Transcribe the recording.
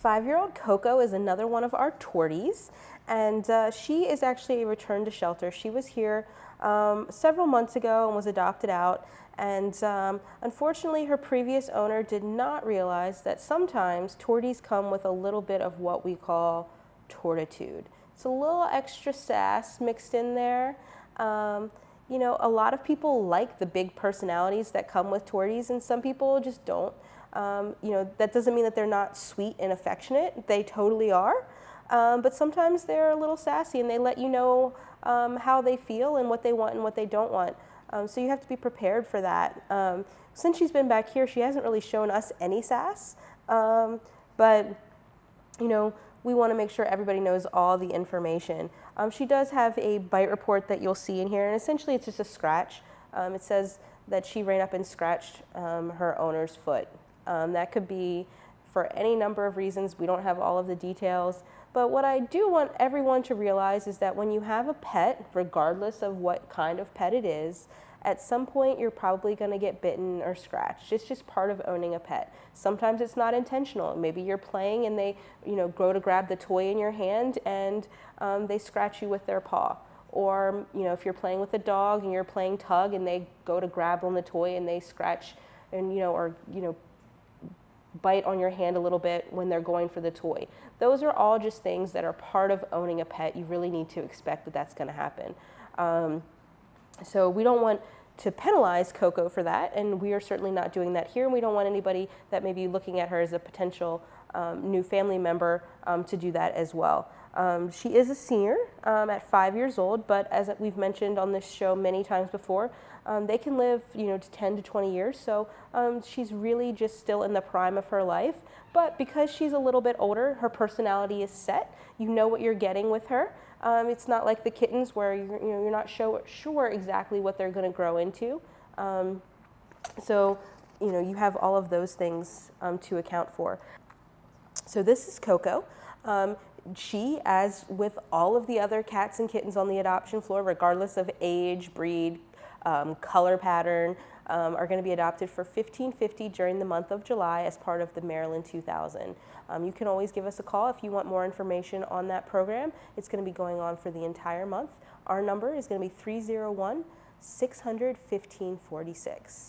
5-year-old Coco is another one of our torties, and she is actually a return to shelter. She was here several months ago and was adopted out, and unfortunately her previous owner did not realize that sometimes torties come with a little bit of what we call tortitude. It's a little extra sass mixed in there. You know, a lot of people like the big personalities that come with torties, and some people just don't. You know, that doesn't mean that they're not sweet and affectionate. They totally are. But sometimes they're a little sassy, and they let you know how they feel and what they want and what they don't want. So you have to be prepared for that. Since she's been back here, she hasn't really shown us any sass. But, you know, we want to make sure everybody knows all the information. She does have a bite report that you'll see in here, and essentially it's just a scratch. It says that she ran up and scratched her owner's foot. That could be for any number of reasons. We don't have all of the details. But what I do want everyone to realize is that when you have a pet, regardless of what kind of pet it is, at some point you're probably going to get bitten or scratched. It's just part of owning a pet. Sometimes it's not intentional. Maybe you're playing and they, you know, go to grab the toy in your hand and they scratch you with their paw. Or, you know, if you're playing with a dog and you're playing tug and they go to grab on the toy and they scratch and, you know, or, you know, bite on your hand a little bit when they're going for the toy. Those are all just things that are part of owning a pet. You really need to expect that that's going to happen. So we don't want to penalize Coco for that, and we are certainly not doing that here. And we don't want anybody that may be looking at her as a potential new family member to do that as well. She is a senior at 5 years old, but as we've mentioned on this show many times before, they can live, you know, to 10 to 20 years. So she's really just still in the prime of her life. But because she's a little bit older, her personality is set. You know what you're getting with her. It's not like the kittens where you're not sure exactly what they're going to grow into. So you know, you have all of those things to account for. So this is Coco. She, as with all of the other cats and kittens on the adoption floor, regardless of age, breed, color pattern, are going to be adopted for $15.50 during the month of July as part of the Maryland 2000. You can always give us a call if you want more information on that program. It's going to be going on for the entire month. Our number is going to be 301-600-1546.